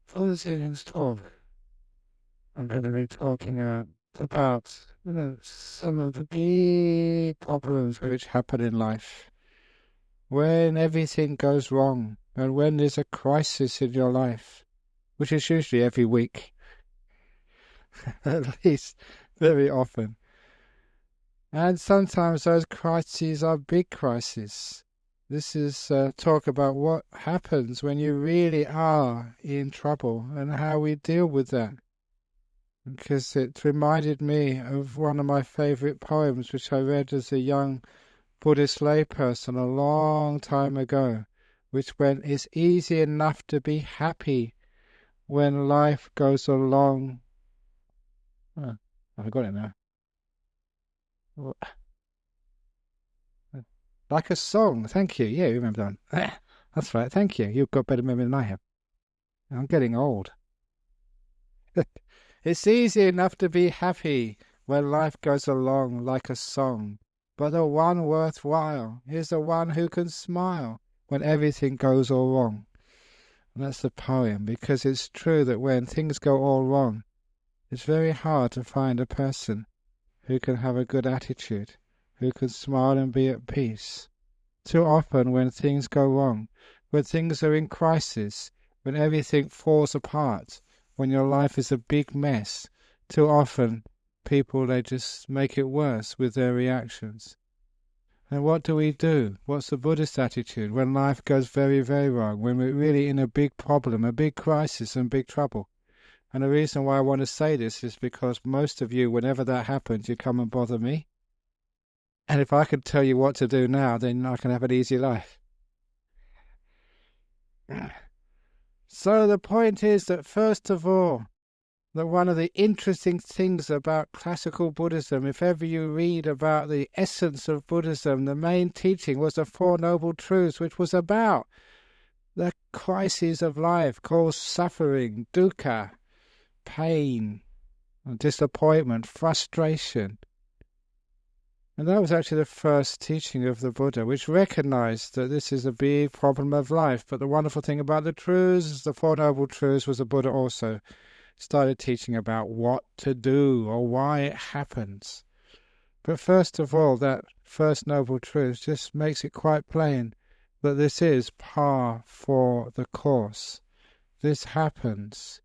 For this evening's talk, I'm going to be talking about some of the big problems which happen in life. When everything goes wrong and when there's a crisis in your life, which is usually every week, at least very often. And sometimes those crises are big crises. This is talk about what happens when you really are in trouble and how we deal with that. Because it reminded me of one of my favorite poems, which I read as a young Buddhist layperson a long time ago, which went, "It's easy enough to be happy when life goes along." Oh, I forgot it now. Like a song. Thank you. Yeah, you remember that. That's right. Thank you. You've got better memory than I have. I'm getting old. It's easy enough to be happy when life goes along like a song. But the one worthwhile is the one who can smile when everything goes all wrong. And that's the poem, because it's true that when things go all wrong, it's very hard to find a person who can have a good attitude, who can smile and be at peace. Too often when things go wrong, when things are in crisis, when everything falls apart, when your life is a big mess, too often people, they just make it worse with their reactions. And what do we do? What's the Buddhist attitude when life goes very, very wrong, when we're really in a big problem, a big crisis and big trouble? And the reason why I want to say this is because most of you, whenever that happens, you come and bother me. And if I could tell you what to do now, then I can have an easy life. So the point is that, first of all, that one of the interesting things about classical Buddhism, if ever you read about the essence of Buddhism, the main teaching was the Four Noble Truths, which was about the crises of life caused suffering, dukkha, pain, disappointment, frustration. And that was actually the first teaching of the Buddha, which recognized that this is a big problem of life. But the wonderful thing about the truths, the Four Noble Truths, was the Buddha also started teaching about what to do or why it happens. But first of all, that first Noble Truth just makes it quite plain that this is par for the course. This happens.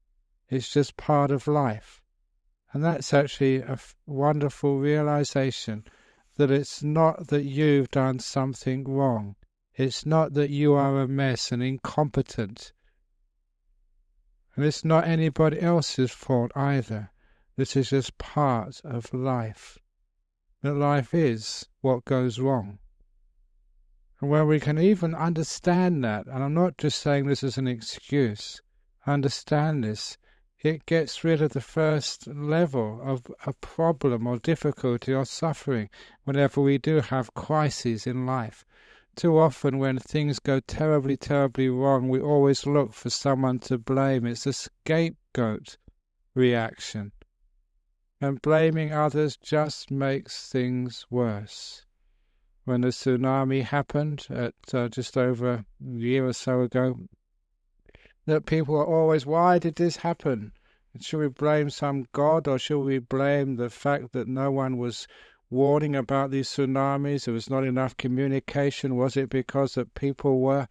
It's just part of life. And that's actually a wonderful realization that it's not that you've done something wrong. It's not that you are a mess and incompetent. And it's not anybody else's fault either. This is just part of life. That life is what goes wrong. And when we can even understand that, and I'm not just saying this as an excuse, understand this, it gets rid of the first level of a problem or difficulty or suffering whenever we do have crises in life. Too often when things go terribly, terribly wrong, we always look for someone to blame. It's a scapegoat reaction. And blaming others just makes things worse. When the tsunami happened at just over a year or so ago, that people are always, why did this happen? Should we blame some god, or should we blame the fact that no one was warning about these tsunamis? There was not enough communication. Was it because that people were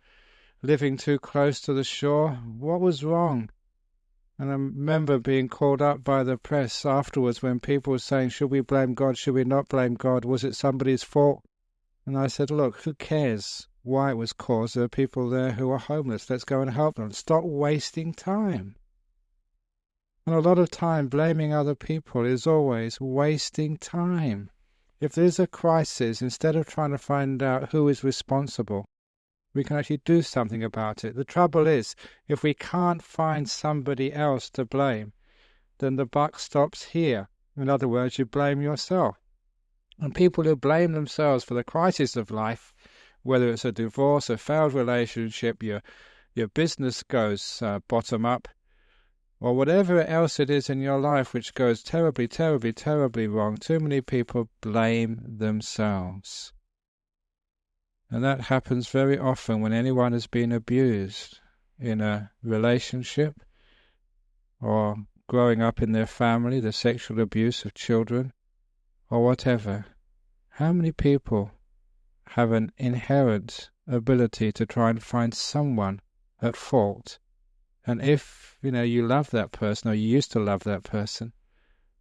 living too close to the shore? What was wrong? And I remember being called up by the press afterwards when people were saying, should we blame God? Should we not blame God? Was it somebody's fault? And I said, look, who cares why it was caused? There are people there who are homeless. Let's go and help them. Stop wasting time. And a lot of time blaming other people is always wasting time. If there's a crisis, instead of trying to find out who is responsible, we can actually do something about it. The trouble is, if we can't find somebody else to blame, then the buck stops here. In other words, you blame yourself. And people who blame themselves for the crisis of life, whether it's a divorce, a failed relationship, your business goes bottom up, or whatever else it is in your life which goes terribly, terribly, terribly wrong, too many people blame themselves. And that happens very often when anyone has been abused in a relationship, or growing up in their family, the sexual abuse of children, or whatever. How many people have an inherent ability to try and find someone at fault? And if, you love that person, or you used to love that person,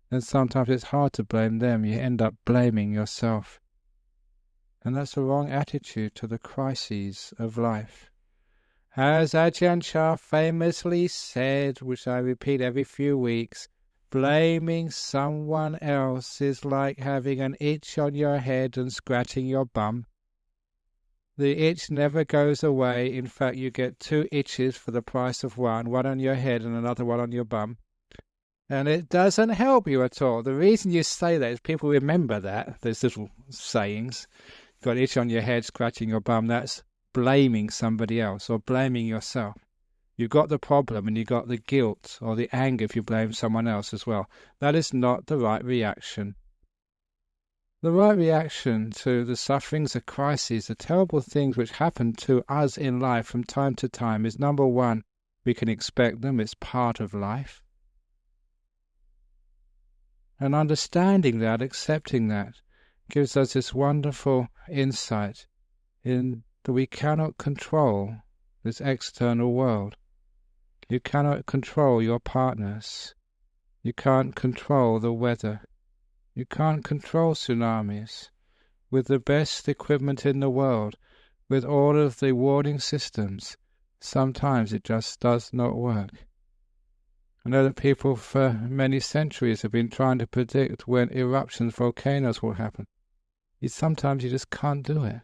then sometimes it's hard to blame them. You end up blaming yourself. And that's the wrong attitude to the crises of life. As Ajahn Chah famously said, which I repeat every few weeks, blaming someone else is like having an itch on your head and scratching your bum. The itch never goes away. In fact, you get 2 itches for the price of one on your head and another one on your bum. And it doesn't help you at all. The reason you say that is people remember that. There's little sayings. You've got an itch on your head, scratching your bum. That's blaming somebody else or blaming yourself. You've got the problem and you've got the guilt or the anger if you blame someone else as well. That is not the right reaction. The right reaction to the sufferings, the crises, the terrible things which happen to us in life from time to time is, number one, we can expect them. It's part of life. And understanding that, accepting that, gives us this wonderful insight in that we cannot control this external world. You cannot control your partners. You can't control the weather. You can't control tsunamis. With the best equipment in the world, with all of the warning systems, sometimes it just does not work. I know that people for many centuries have been trying to predict when eruptions, volcanoes will happen. Sometimes you just can't do it.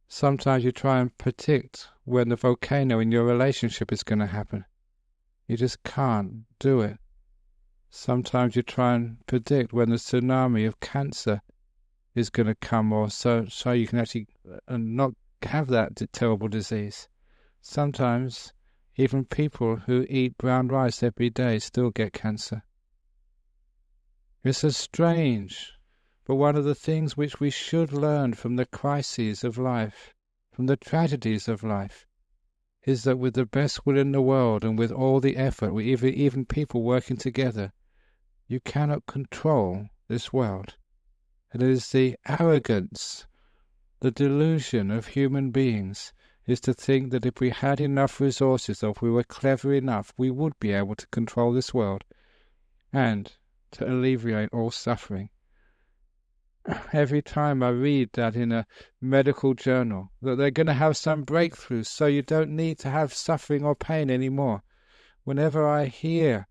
Sometimes you try and predict when the volcano in your relationship is going to happen. You just can't do it. Sometimes you try and predict when the tsunami of cancer is going to come, or so you can actually not have that terrible disease. Sometimes even people who eat brown rice every day still get cancer. It's a strange, but one of the things which we should learn from the crises of life, from the tragedies of life, is that with the best will in the world and with all the effort, even people working together, you cannot control this world. It is the arrogance, the delusion of human beings is to think that if we had enough resources, or if we were clever enough, we would be able to control this world and to alleviate all suffering. Every time I read that in a medical journal, that they're going to have some breakthroughs so you don't need to have suffering or pain anymore. Whenever I hear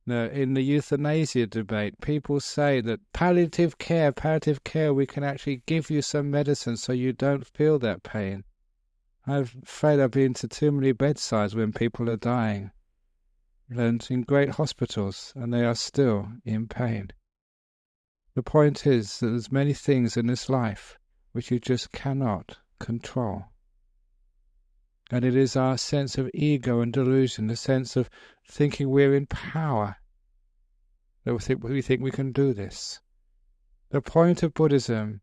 in the euthanasia debate, people say that palliative care, we can actually give you some medicine so you don't feel that pain. I'm afraid I've been to too many bedsides when people are dying, and in great hospitals, and they are still in pain. The point is that there's many things in this life which you just cannot control. And it is our sense of ego and delusion, the sense of thinking we're in power, that we think we can do this. The point of Buddhism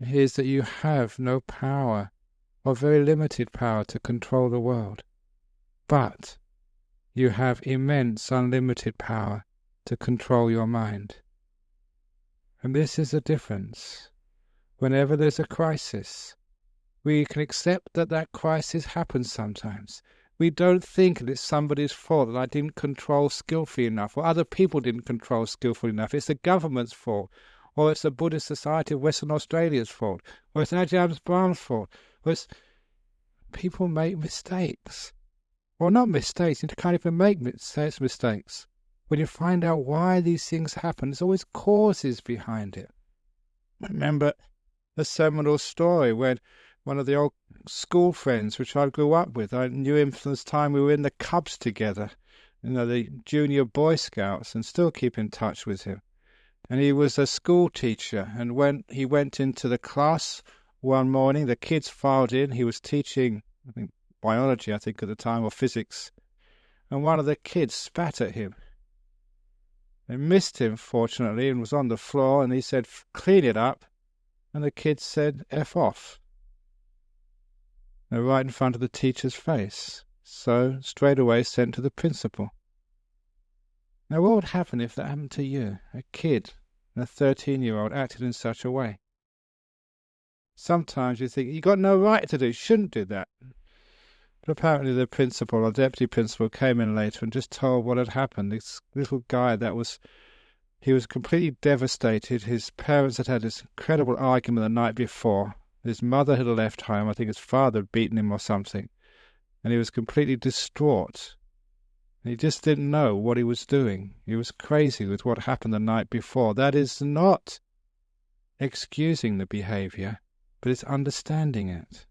is that you have no power, or very limited power, to control the world. But you have immense, unlimited power to control your mind. And this is the difference. Whenever there's a crisis, we can accept that that crisis happens sometimes. We don't think that it's somebody's fault that I didn't control skillfully enough, or other people didn't control skillfully enough. It's the government's fault, or it's the Buddhist Society of Western Australia's fault, or it's Ajahn Brahm's fault, or it's... People make mistakes. Well, not mistakes, you can't even make mistakes. When you find out why these things happen, there's always causes behind it. I remember a seminal story when one of the old school friends, which I grew up with, I knew him from the time we were in the Cubs together, the junior Boy Scouts, and still keep in touch with him. And he was a school teacher, and when he went into the class one morning, the kids filed in. He was teaching, I think, biology, at the time, or physics, and one of the kids spat at him. They missed him, fortunately, and was on the floor, and he said, "Clean it up," and the kid said, "F off." They're right in front of the teacher's face, so straight away sent to the principal. Now, what would happen if that happened to you? A kid, a 13-year-old, acted in such a way. Sometimes you think, you got no right to do, shouldn't do that. But apparently the principal or deputy principal came in later and just told what had happened. This little guy he was completely devastated. His parents had this incredible argument the night before. His mother had left home. I think his father had beaten him or something. And he was completely distraught. And he just didn't know what he was doing. He was crazy with what happened the night before. That is not excusing the behavior, but it's understanding it.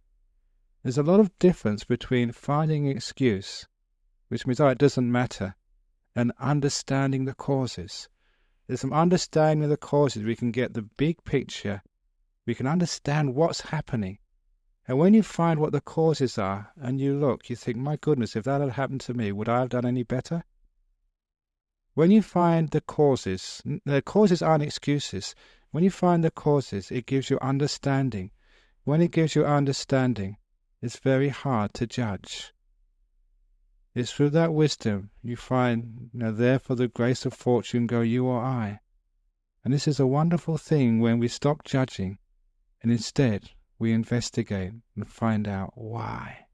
There's a lot of difference between finding an excuse, which means, it doesn't matter, and understanding the causes. There's some understanding of the causes. We can get the big picture. We can understand what's happening. And when you find what the causes are, and you look, you think, my goodness, if that had happened to me, would I have done any better? When you find the causes aren't excuses. When you find the causes, it gives you understanding. When it gives you understanding, it's very hard to judge. It's through that wisdom you find, there for the grace of fortune go you or I. And this is a wonderful thing when we stop judging and instead we investigate and find out why.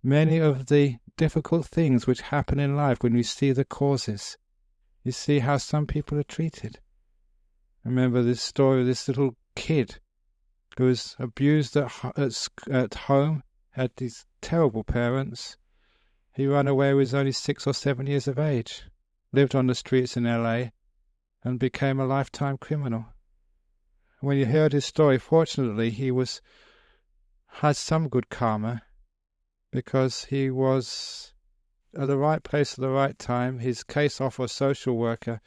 Many of the difficult things which happen in life, when we see the causes, you see how some people are treated. I remember this story of this little kid who was abused at home, had these terrible parents. He ran away when he was only 6 or 7 years of age, lived on the streets in LA, and became a lifetime criminal. When you heard his story, fortunately, he had some good karma, because he was at the right place at the right time. His case officer, social worker,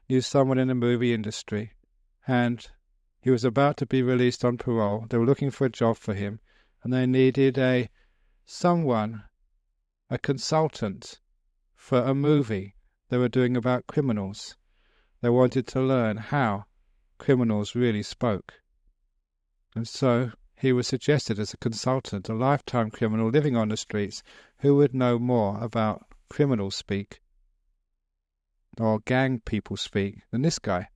knew someone in the movie industry, and he was about to be released on parole. They were looking for a job for him, and they needed a consultant for a movie they were doing about criminals. They wanted to learn how criminals really spoke. And so he was suggested as a consultant, a lifetime criminal living on the streets, who would know more about criminal speak or gang people speak than this guy.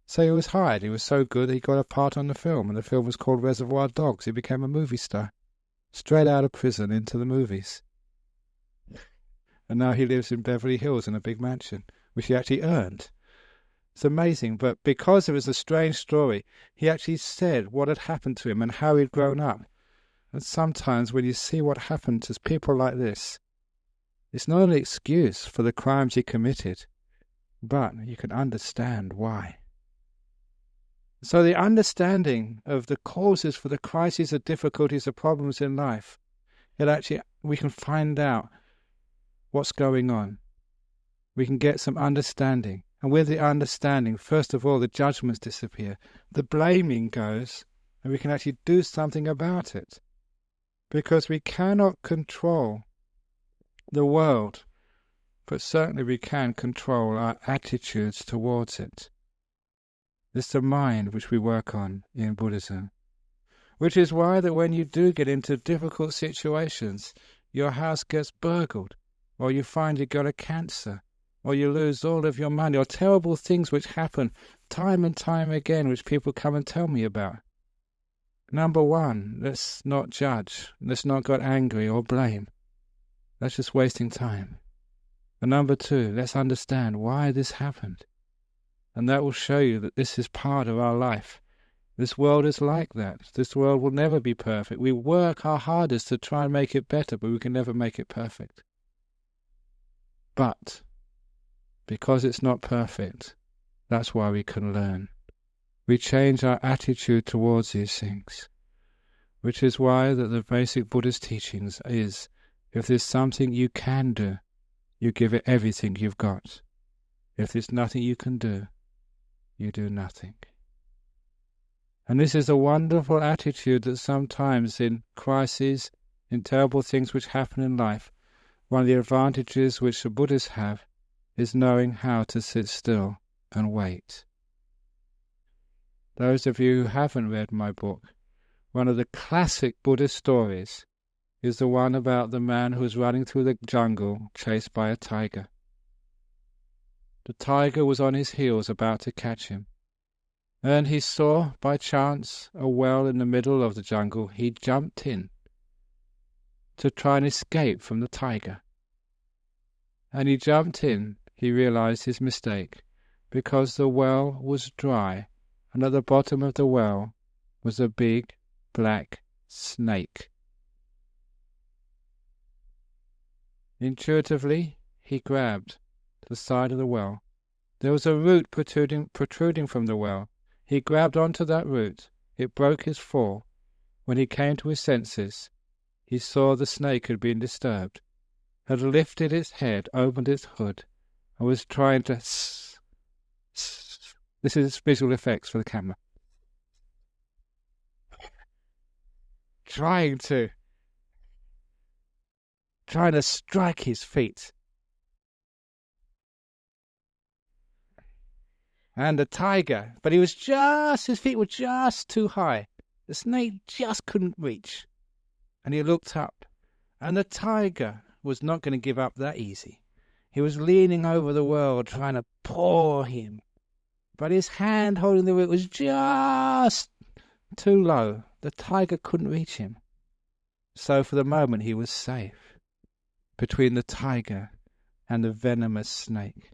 So he was hired. He was so good that he got a part on the film, and the film was called Reservoir Dogs. He became a movie star, straight out of prison into the movies. And now he lives in Beverly Hills in a big mansion, which he actually earned. It's amazing, but because it was a strange story, he actually said what had happened to him and how he'd grown up. And sometimes when you see what happened to people like this, it's not an excuse for the crimes he committed, but you can understand why. So the understanding of the causes for the crises, the difficulties, the problems in life, we can find out what's going on. We can get some understanding. And with the understanding, first of all, the judgments disappear. The blaming goes, and we can actually do something about it. Because we cannot control the world, but certainly we can control our attitudes towards it. It's the mind which we work on in Buddhism. Which is why that when you do get into difficult situations, your house gets burgled, or you find you got a cancer, or you lose all of your money, or terrible things which happen time and time again, which people come and tell me about. Number one, let's not judge. Let's not get angry or blame. That's just wasting time. And number two, let's understand why this happened. And that will show you that this is part of our life. This world is like that. This world will never be perfect. We work our hardest to try and make it better, but we can never make it perfect. But because it's not perfect, that's why we can learn. We change our attitude towards these things, which is why that the basic Buddhist teachings is, if there's something you can do, you give it everything you've got. If there's nothing you can do, you do nothing. And this is a wonderful attitude that sometimes in crises, in terrible things which happen in life, one of the advantages which the Buddhists have is knowing how to sit still and wait. Those of you who haven't read my book, one of the classic Buddhist stories is the one about the man who was running through the jungle chased by a tiger. The tiger was on his heels about to catch him. And he saw, by chance, a well in the middle of the jungle. He jumped in to try and escape from the tiger. And he jumped in, he realized his mistake, because the well was dry, and at the bottom of the well was a big black snake. Intuitively, he grabbed the side of the well. There was a root protruding from the well. He grabbed onto that root. It broke his fall. When he came to his senses, he saw the snake had been disturbed, had lifted its head, opened its hood, and was trying to... This is visual effects for the camera. Trying to strike his feet. And the tiger, but his feet were just too high. The snake just couldn't reach. And he looked up, and the tiger was not going to give up that easy. He was leaning over the well, trying to paw him. But his hand holding the root was just too low. The tiger couldn't reach him. So for the moment he was safe between the tiger and the venomous snake.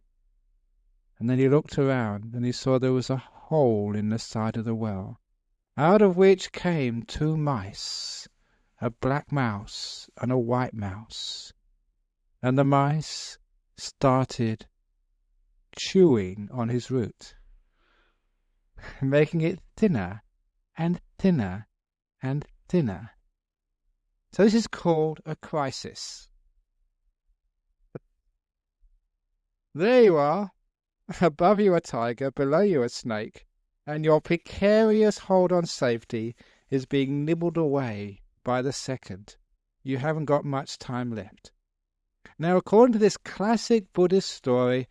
And then he looked around, and he saw there was a hole in the side of the well, out of which came two mice, a black mouse and a white mouse. And the mice started chewing on his root, making it thinner and thinner and thinner. So this is called a crisis. There you are. Above you a tiger, below you a snake, and your precarious hold on safety is being nibbled away by the second. You haven't got much time left. Now, according to this classic Buddhist story,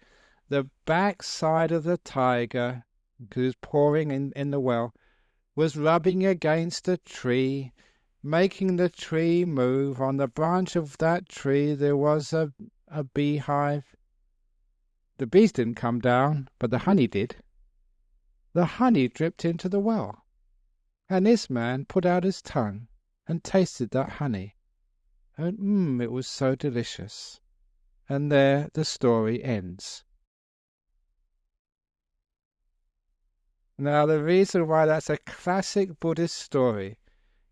the backside of the tiger, who was pouring in the well, was rubbing against a tree, making the tree move. On the branch of that tree there was a beehive. The bees didn't come down, but the honey did. The honey dripped into the well, and this man put out his tongue and tasted that honey, and it was so delicious. And there the story ends. Now, the reason why that's a classic Buddhist story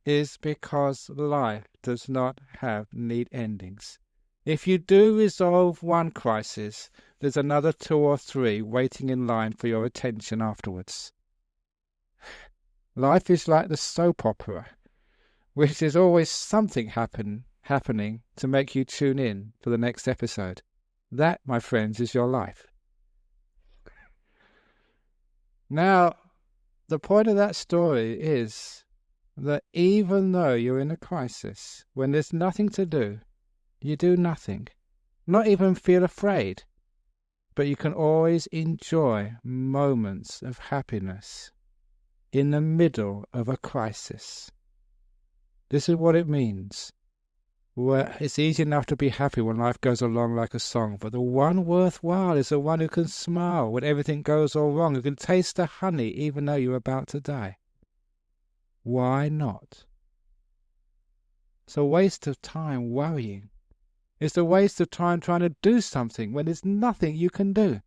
is because life does not have neat endings. If you do resolve one crisis, there's another 2 or 3 waiting in line for your attention afterwards. Life is like the soap opera, which is always something happening to make you tune in for the next episode. That, my friends, is your life. Now, the point of that story is that even though you're in a crisis, when there's nothing to do, you do nothing, not even feel afraid, but you can always enjoy moments of happiness in the middle of a crisis. This is what it means. Well, it's easy enough to be happy when life goes along like a song, but the one worthwhile is the one who can smile when everything goes all wrong, who can taste the honey even though you're about to die. Why not? It's a waste of time worrying. It's a waste of time trying to do something when there's nothing you can do.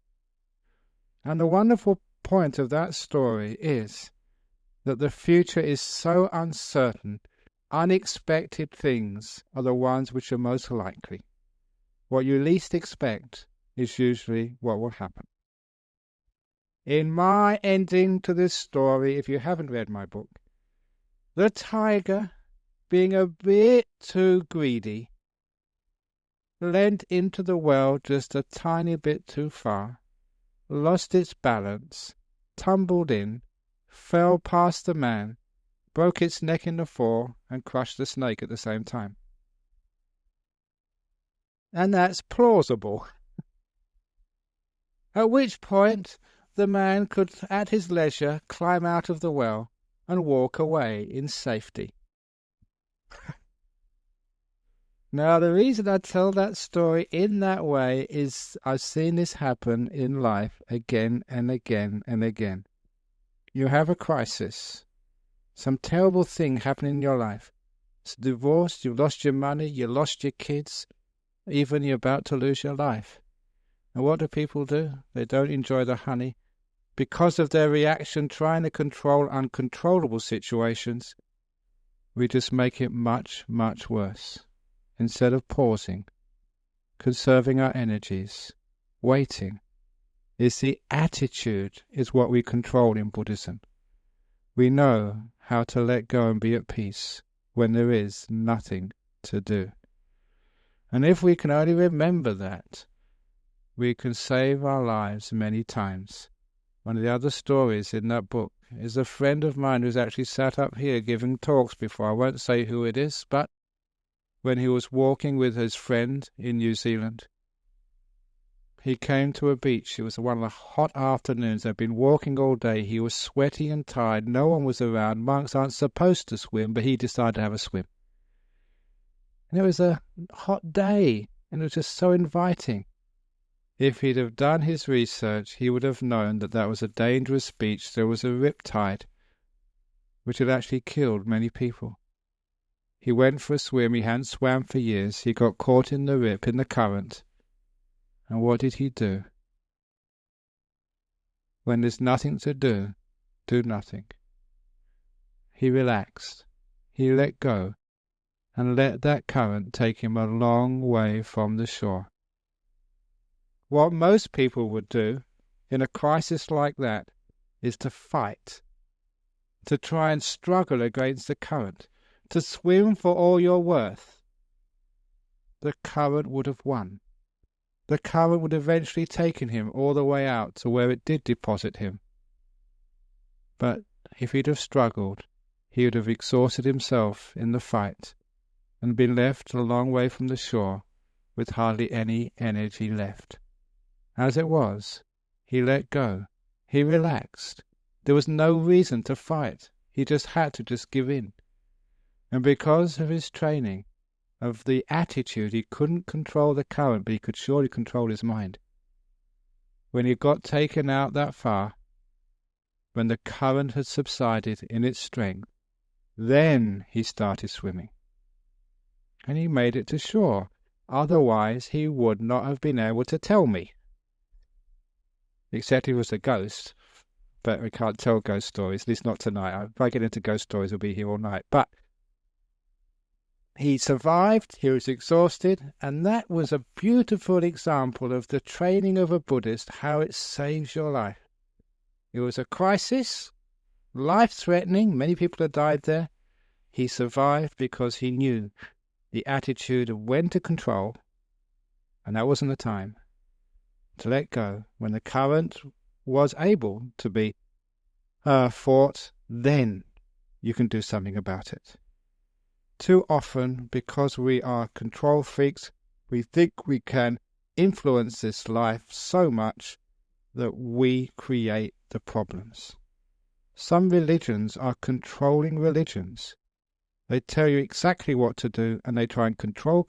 And the wonderful point of that story is that the future is so uncertain, unexpected things are the ones which are most likely. What you least expect is usually what will happen. In my ending to this story, if you haven't read my book, the tiger, being a bit too greedy, leant into the well just a tiny bit too far, lost its balance, tumbled in, fell past the man, broke its neck in the fall, and crushed the snake at the same time. And that's plausible. At which point the man could, at his leisure, climb out of the well and walk away in safety. Now, the reason I tell that story in that way is I've seen this happen in life again and again and again. You have a crisis, some terrible thing happening in your life. It's a divorce, you've lost your money, you lost your kids, even you're about to lose your life. And what do people do? They don't enjoy the honey. Because of their reaction trying to control uncontrollable situations, we just make it much, much worse. Instead of pausing, conserving our energies, waiting, is the attitude is what we control in Buddhism. We know how to let go and be at peace when there is nothing to do. And if we can only remember that, we can save our lives many times. One of the other stories in that book is a friend of mine who's actually sat up here giving talks before. I won't say who it is, but when he was walking with his friend in New Zealand, he came to a beach. It was one of the hot afternoons. They'd been walking all day. He was sweaty and tired. No one was around. Monks aren't supposed to swim, but he decided to have a swim. And it was a hot day, and it was just so inviting. If he'd have done his research, he would have known that that was a dangerous beach. There was a riptide, which had actually killed many people. He went for a swim. He hadn't swam for years. He got caught in the rip, in the current. And what did he do? When there's nothing to do nothing. He relaxed. He let go and let that current take him a long way from the shore. What most people would do in a crisis like that is to fight, to try and struggle against the current, to swim for all you're worth. The current would have won. The current would have eventually taken him all the way out to where it did deposit him. But if he'd have struggled, he would have exhausted himself in the fight and been left a long way from the shore with hardly any energy left. As it was, he let go. He relaxed. There was no reason to fight. He just had to just give in. And because of his training, of the attitude, he couldn't control the current, but he could surely control his mind. When he got taken out that far, when the current had subsided in its strength, then he started swimming. And he made it to shore. Otherwise, he would not have been able to tell me. Except he was a ghost, but we can't tell ghost stories, at least not tonight. If I get into ghost stories, I'll be here all night. But he survived, he was exhausted, and that was a beautiful example of the training of a Buddhist, how it saves your life. It was a crisis, life-threatening, many people had died there. He survived because he knew the attitude of when to control, and that wasn't the time, to let go. When the current was able to be fought, then you can do something about it. Too often, because we are control freaks, we think we can influence this life so much that we create the problems. Some religions are controlling religions. They tell you exactly what to do, and they try and control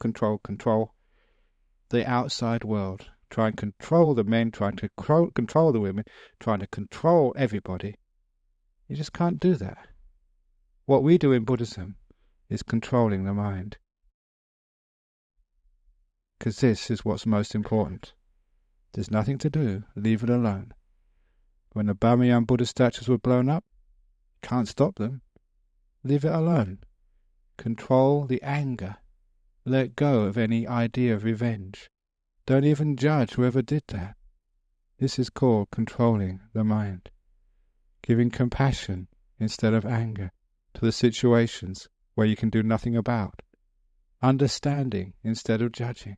the outside world. Try and control the men, trying to control the women, trying to control everybody. You just can't do that. What we do in Buddhism is controlling the mind. Because this is what's most important. There's nothing to do, leave it alone. When the Bamiyan Buddha statues were blown up, can't stop them. Leave it alone. Control the anger. Let go of any idea of revenge. Don't even judge whoever did that. This is called controlling the mind. Giving compassion instead of anger to the situations where you can do nothing about. Understanding instead of judging.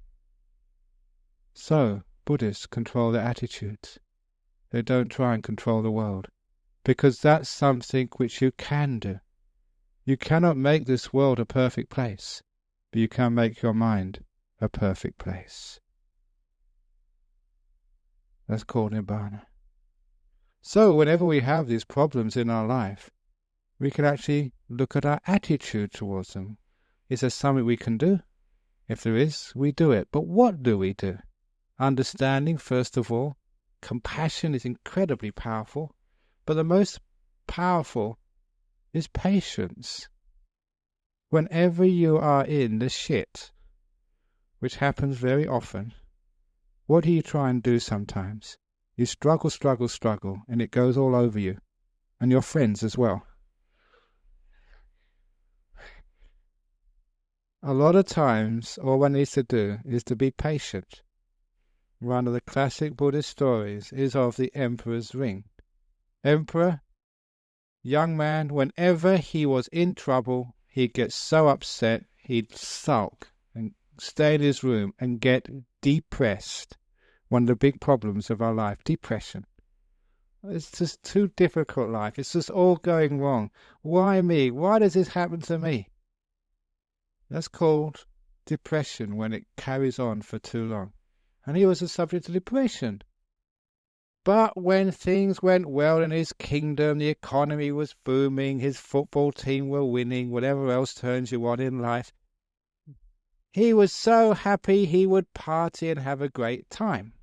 So, Buddhists control their attitudes. They don't try and control the world, because that's something which you can do. You cannot make this world a perfect place, but you can make your mind a perfect place. That's called Nibbana. So whenever we have these problems in our life, we can actually look at our attitude towards them. Is there something we can do? If there is, we do it. But what do we do? Understanding, first of all. Compassion is incredibly powerful. But the most powerful is patience. Whenever you are in the shit, which happens very often, what do you try and do sometimes? You struggle, and it goes all over you. And your friends as well. A lot of times, all one needs to do is to be patient. One of the classic Buddhist stories is of the emperor's ring. Emperor, young man, whenever he was in trouble, he'd get so upset, he'd sulk and stay in his room and get depressed. One of the big problems of our life, depression. It's just too difficult life. It's just all going wrong. Why me? Why does this happen to me? That's called depression when it carries on for too long. And he was a subject of depression. But when things went well in his kingdom, the economy was booming, his football team were winning, whatever else turns you on in life, he was so happy he would party and have a great time.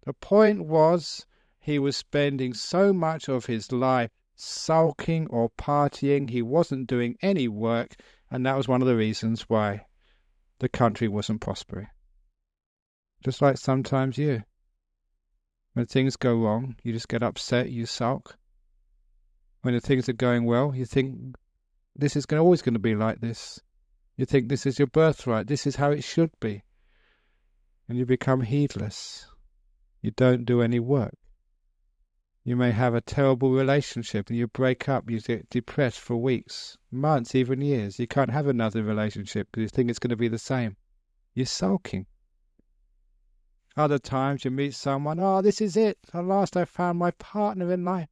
The point was, he was spending so much of his life sulking or partying, he wasn't doing any work, and that was one of the reasons why the country wasn't prospering. Just like sometimes you. When things go wrong, you just get upset, you sulk. When the things are going well, you think, this is always going to be like this. You think this is your birthright, this is how it should be. And you become heedless. You don't do any work. You may have a terrible relationship and you break up, you get depressed for weeks, months, even years. You can't have another relationship because you think it's going to be the same. You're sulking. Other times you meet someone, oh, this is it. At last I found my partner in life.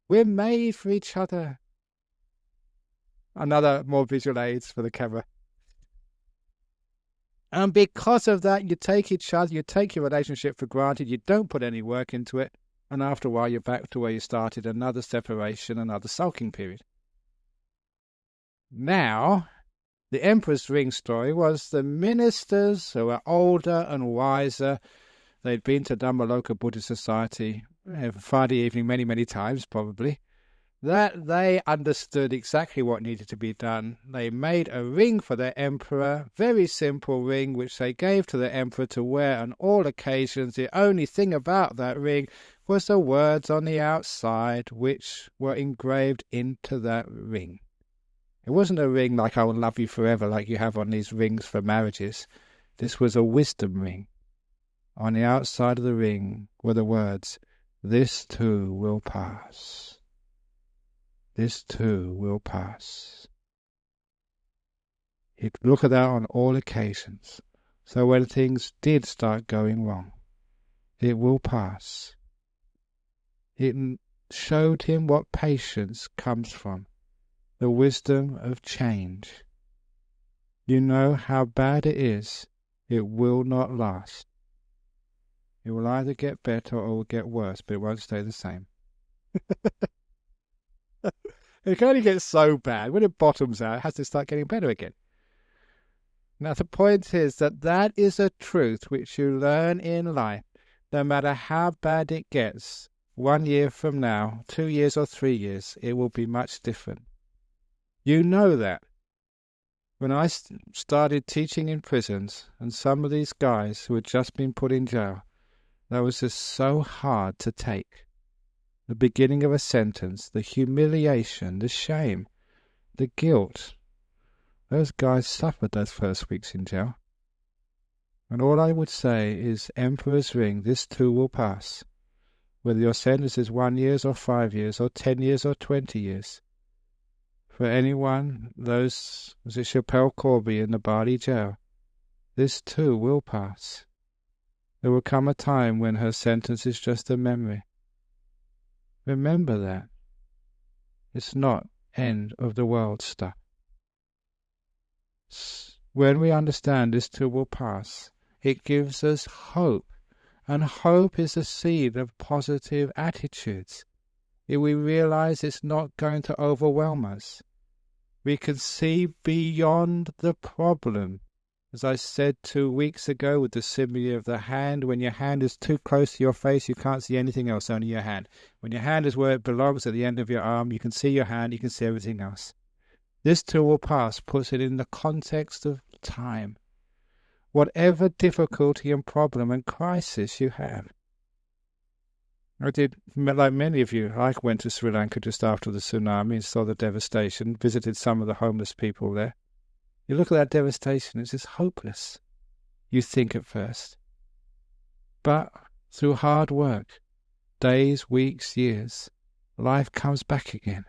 We're made for each other. Another more visual aids for the camera. And because of that, you take each other, you take your relationship for granted, you don't put any work into it, and after a while you're back to where you started, another separation, another sulking period. Now, the Emperor's Ring story was the ministers who were older and wiser. They'd been to Dhammaloka Buddhist Society Friday evening many times, probably. That they understood exactly what needed to be done. They made a ring for their emperor, very simple ring, which they gave to the emperor to wear on all occasions. The only thing about that ring was the words on the outside, which were engraved into that ring. It wasn't a ring like I will love you forever, like you have on these rings for marriages. This was a wisdom ring. On the outside of the ring were the words, "This too will pass. This too will pass." He'd look at that on all occasions. So when things did start going wrong, it will pass. It showed him what patience comes from, the wisdom of change. You know how bad it is, it will not last. It will either get better or it will get worse, but it won't stay the same. It can only get so bad. When it bottoms out, it has to start getting better again. Now, the point is that is a truth which you learn in life. No matter how bad it gets, 1 year from now, 2 years or 3 years, it will be much different. You know that. When I started teaching in prisons, and some of these guys who had just been put in jail, that was just so hard to take. The beginning of a sentence, the humiliation, the shame, the guilt. Those guys suffered those first weeks in jail. And all I would say is, Emperor's Ring, this too will pass. Whether your sentence is 1 year or 5 years or 10 years or 20 years. For anyone, those, was it Chappelle Corby in the Bali jail, this too will pass. There will come a time when her sentence is just a memory. Remember that. It's not end of the world stuff. When we understand this too will pass, it gives us hope. And hope is a seed of positive attitudes. If we realize it's not going to overwhelm us, we can see beyond the problem. As I said 2 weeks ago with the simile of the hand, when your hand is too close to your face, you can't see anything else, only your hand. When your hand is where it belongs, at the end of your arm, you can see your hand, you can see everything else. This too will pass, puts it in the context of time. Whatever difficulty and problem and crisis you have. I did, like many of you, I went to Sri Lanka just after the tsunami and saw the devastation, visited some of the homeless people there. You look at that devastation, it's just hopeless, you think at first. But through hard work, days, weeks, years, life comes back again.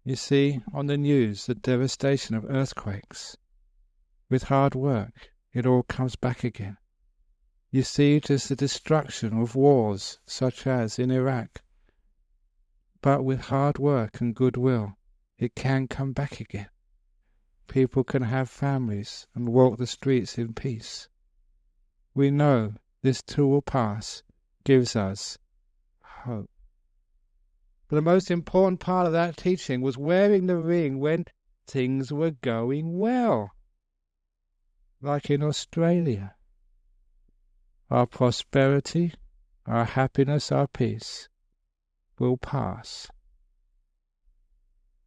You see on the news the devastation of earthquakes. With hard work, it all comes back again. You see just the destruction of wars, such as in Iraq. But with hard work and goodwill, it can come back again. People can have families and walk the streets in peace. We know this too will pass, gives us hope. But the most important part of that teaching was wearing the ring when things were going well. Like in Australia. Our prosperity, our happiness, our peace will pass.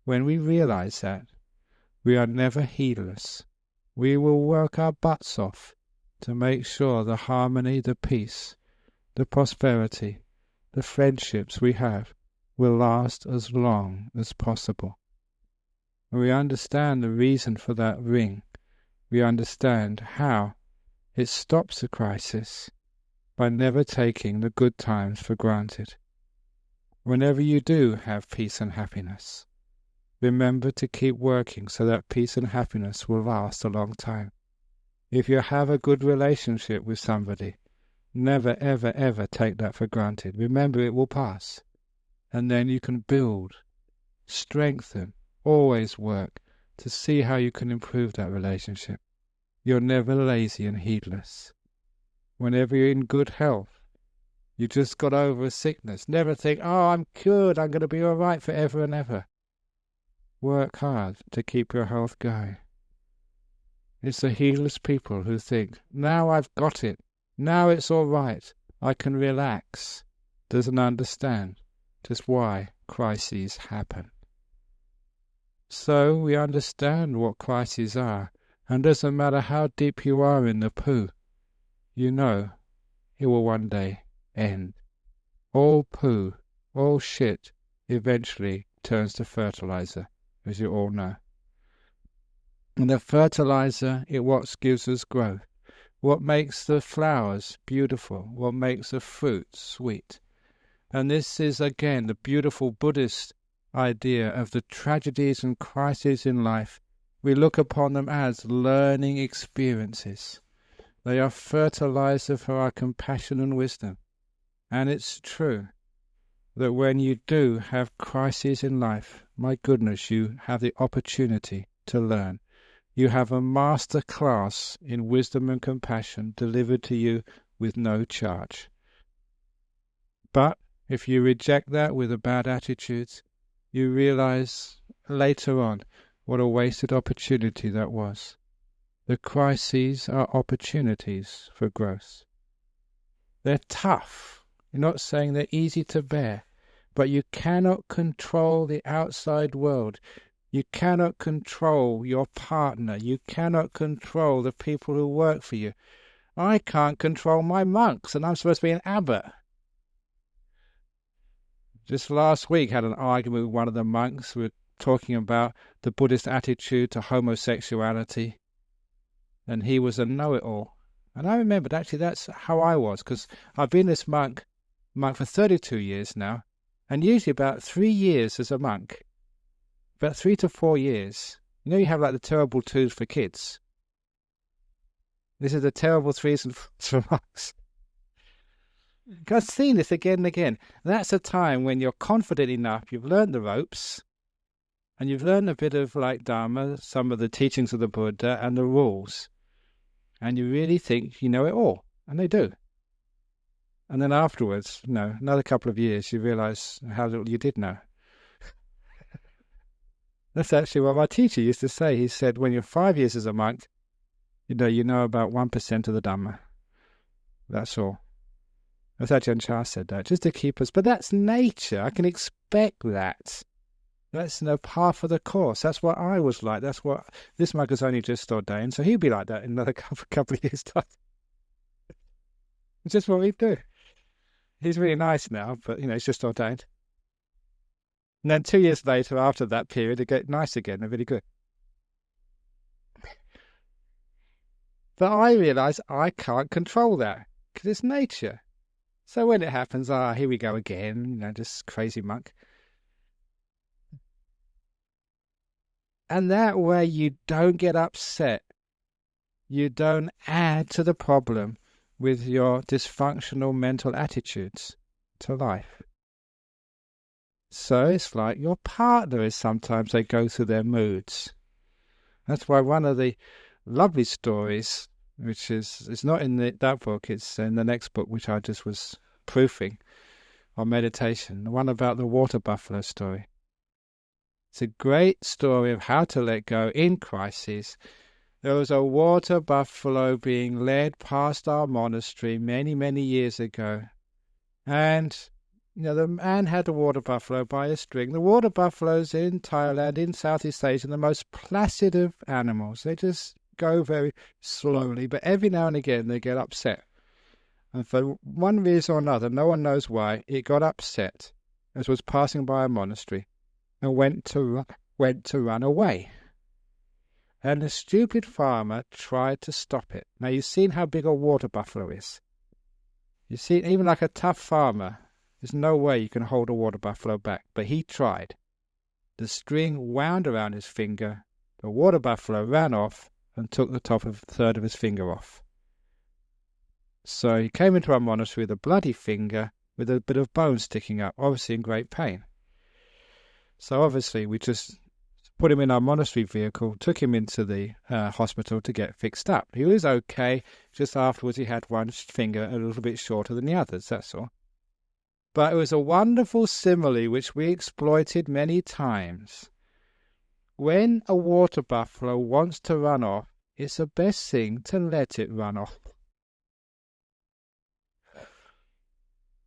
When we realize that, we are never heedless. We will work our butts off to make sure the harmony, the peace, the prosperity, the friendships we have will last as long as possible. When we understand the reason for that ring, we understand how it stops the crisis by never taking the good times for granted. Whenever you do have peace and happiness, remember to keep working so that peace and happiness will last a long time. If you have a good relationship with somebody, never, ever, ever take that for granted. Remember it will pass. And then you can build, strengthen, always work to see how you can improve that relationship. You're never lazy and heedless. Whenever you're in good health, you just got over a sickness. Never think, oh, I'm cured, I'm going to be all right forever and ever. Work hard to keep your health going. It's the heedless people who think, now I've got it, now it's all right, I can relax, doesn't understand just why crises happen. So we understand what crises are, and doesn't matter how deep you are in the poo, you know it will one day end. All poo, all shit, eventually turns to fertilizer, as you all know. And the fertilizer is what gives us growth, what makes the flowers beautiful, what makes the fruit sweet. And this is again the beautiful Buddhist idea of the tragedies and crises in life. We look upon them as learning experiences. They are fertilizer for our compassion and wisdom. And it's true that when you do have crises in life, my goodness, you have the opportunity to learn. You have a master class in wisdom and compassion delivered to you with no charge. But if you reject that with a bad attitude, you realize later on what a wasted opportunity that was. The crises are opportunities for growth. They're tough. You're not saying they're easy to bear, but you cannot control the outside world. You cannot control your partner. You cannot control the people who work for you. I can't control my monks, and I'm supposed to be an abbot. Just last week I had an argument with one of the monks. We were talking about the Buddhist attitude to homosexuality, and he was a know-it-all. And I remembered actually that's how I was, because I've been this monk for 32 years now, and usually about 3 years as a monk, about 3 to 4 years. You know, you have like the terrible 2s for kids. This is the terrible 3s and 4s for monks. I've seen this again and again. That's a time when you're confident enough, you've learned the ropes, and you've learned a bit of like Dharma, some of the teachings of the Buddha and the rules, and you really think you know it all, and they do. And then afterwards, another couple of years, you realize how little you did know. That's actually what my teacher used to say. He said, when you're 5 years as a monk, you know about 1% of the Dhamma. That's all. As Ajahn Chah said that, just to keep us. But that's nature. I can expect that. That's part of the course. That's what I was like. That's what this monk has only just ordained, so he'll be like that in another couple of years' time. It's just what we do. He's really nice now, but he's just ordained. And then 2 years later, after that period, they get nice again. They're really good. But I realise I can't control that because it's nature. So when it happens, here we go again. Just crazy monk. And that way you don't get upset. You don't add to the problem with your dysfunctional mental attitudes to life. So it's like your partner is sometimes they go through their moods. That's why one of the lovely stories, which is not in that book, it's in the next book, which I just was proofing on meditation, the one about the water buffalo story. It's a great story of how to let go in crises. There was a water buffalo being led past our monastery many, many years ago. And, the man had a water buffalo by a string. The water buffaloes in Thailand, in Southeast Asia, are the most placid of animals. They just go very slowly, but every now and again they get upset. And for one reason or another, no one knows why, it got upset as it was passing by a monastery and went to run away. And the stupid farmer tried to stop it. Now, you've seen how big a water buffalo is. You see, even like a tough farmer, there's no way you can hold a water buffalo back. But he tried. The string wound around his finger. The water buffalo ran off and took the top of a third of his finger off. So he came into our monastery with a bloody finger, with a bit of bone sticking up, obviously in great pain. So obviously we just put him in our monastery vehicle, took him into the hospital to get fixed up. He was okay. Just afterwards he had one finger a little bit shorter than the others, that's all. But it was a wonderful simile which we exploited many times. When a water buffalo wants to run off, it's the best thing to let it run off.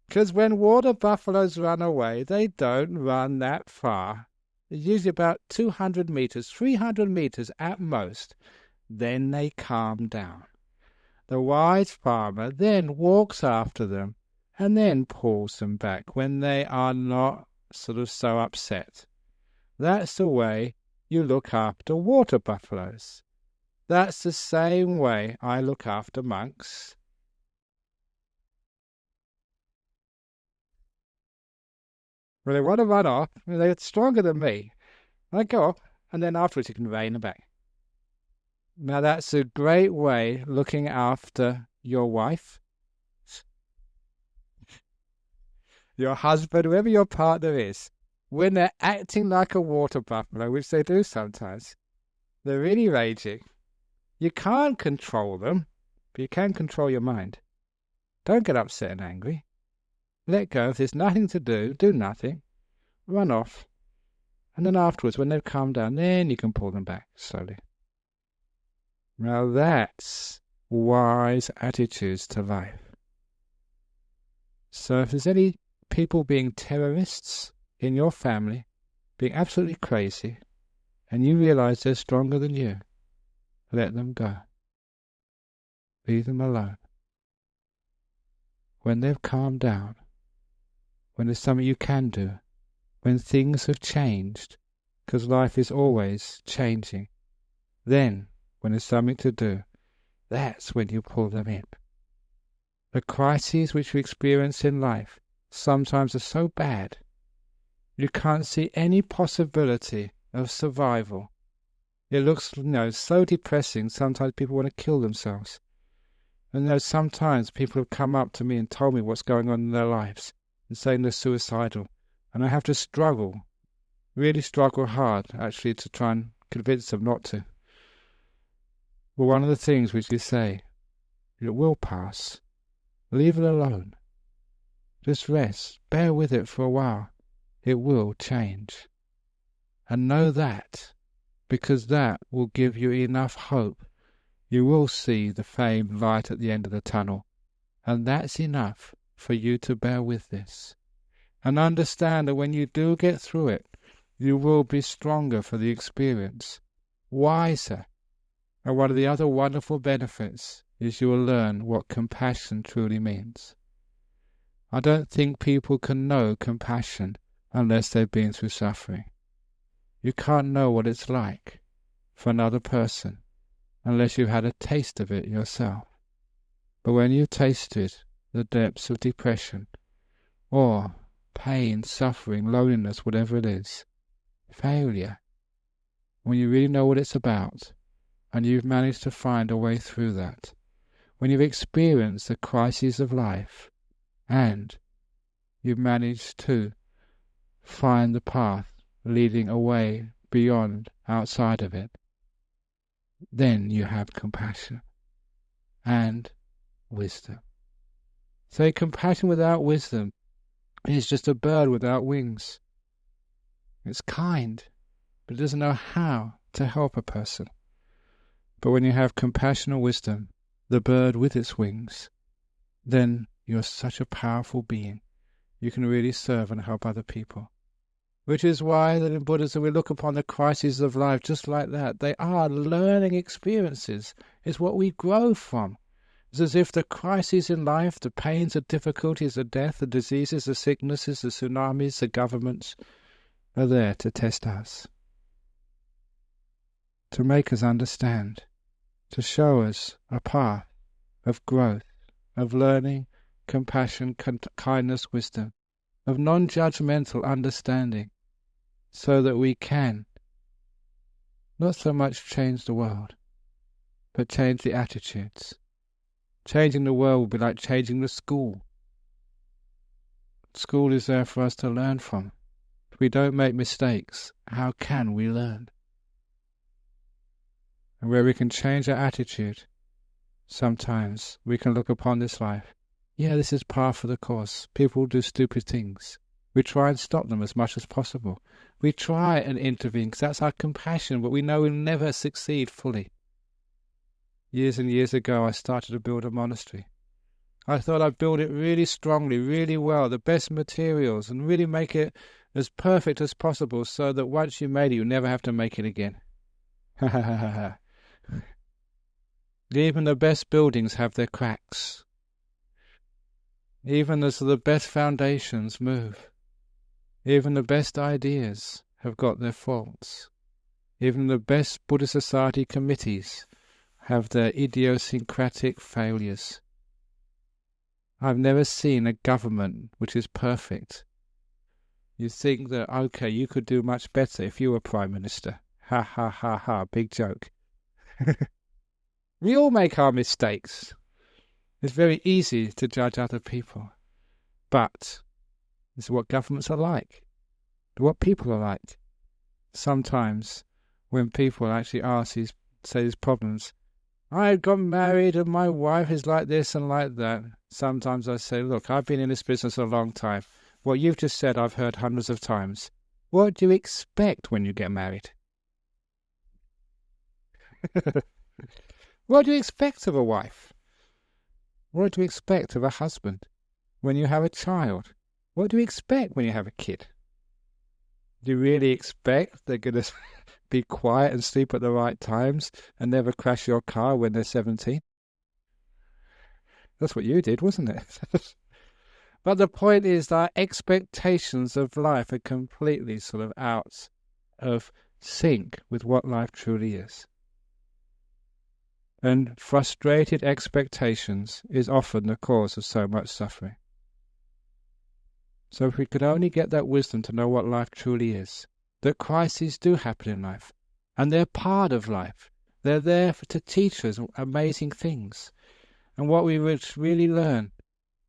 Because when water buffaloes run away, they don't run that far. It's usually about 200 meters, 300 meters at most. Then they calm down. The wise farmer then walks after them and then pulls them back when they are not sort of so upset. That's the way you look after water buffaloes. That's the same way I look after monks. When they want to run off, they're stronger than me. I go off, and then afterwards you can rein them back. Now that's a great way looking after your wife, your husband, whoever your partner is. When they're acting like a water buffalo, which they do sometimes, they're really raging. You can't control them, but you can control your mind. Don't get upset and angry. Let go. If there's nothing to do nothing. Run off. And then afterwards, when they've calmed down, then you can pull them back slowly. Now that's wise attitudes to life. So if there's any people being terrorists in your family, being absolutely crazy, and you realize they're stronger than you, let them go. Leave them alone. When they've calmed down, when there's something you can do, when things have changed, because life is always changing, then, when there's something to do, that's when you pull them in. The crises which we experience in life sometimes are so bad, you can't see any possibility of survival. It looks, so depressing, sometimes people want to kill themselves. And sometimes people have come up to me and told me what's going on in their lives and saying they're suicidal. And I have to struggle, really struggle hard, actually, to try and convince them not to. Well, one of the things which you say, it will pass. Leave it alone. Just rest. Bear with it for a while. It will change. And know that, because that will give you enough hope you will see the famed light at the end of the tunnel. And that's enough for you to bear with this. And understand that when you do get through it, you will be stronger for the experience, wiser. And one of the other wonderful benefits is you will learn what compassion truly means. I don't think people can know compassion unless they've been through suffering. You can't know what it's like for another person unless you've had a taste of it yourself. But when you've tasted the depths of depression, or pain, suffering, loneliness, whatever it is, failure, when you really know what it's about, and you've managed to find a way through that, when you've experienced the crises of life, and you've managed to find the path leading away beyond, outside of it, then you have compassion and wisdom. So compassion without wisdom is just a bird without wings. It's kind, but it doesn't know how to help a person. But when you have compassion and wisdom, the bird with its wings, then you're such a powerful being. You can really serve and help other people. Which is why that in Buddhism we look upon the crises of life just like that. They are learning experiences. It's what we grow from. It's as if the crises in life, the pains, the difficulties, the death, the diseases, the sicknesses, the tsunamis, the governments, are there to test us, to make us understand, to show us a path of growth, of learning, compassion, kindness, wisdom, of non-judgmental understanding, so that we can not so much change the world, but change the attitudes. Changing the world will be like changing the school. School is there for us to learn from. If we don't make mistakes, how can we learn? And where we can change our attitude, sometimes we can look upon this life. Yeah, this is par for the course. People do stupid things. We try and stop them as much as possible. We try and intervene because that's our compassion, but we know we'll never succeed fully. Years and years ago, I started to build a monastery. I thought I'd build it really strongly, really well, the best materials, and really make it as perfect as possible so that once you made it, you'll never have to make it again. Ha ha ha ha. Even the best buildings have their cracks. Even as the best foundations move. Even the best ideas have got their faults. Even the best Buddhist Society committees have their idiosyncratic failures. I've never seen a government which is perfect. You think that, okay, you could do much better if you were Prime Minister. Ha ha ha ha, big joke. We all make our mistakes. It's very easy to judge other people. But this is what governments are like. What people are like. Sometimes when people actually say these problems, I got married and my wife is like this and like that. Sometimes I say, look, I've been in this business a long time. What you've just said I've heard hundreds of times. What do you expect when you get married? What do you expect of a wife? What do you expect of a husband when you have a child? What do you expect when you have a kid? Do you really expect they're going to be quiet and sleep at the right times and never crash your car when they're 17? That's what you did, wasn't it? But the point is that expectations of life are completely sort of out of sync with what life truly is. And frustrated expectations is often the cause of so much suffering. So if we could only get that wisdom to know what life truly is, that crises do happen in life, and they're part of life. They're there to teach us amazing things. And what we would really learn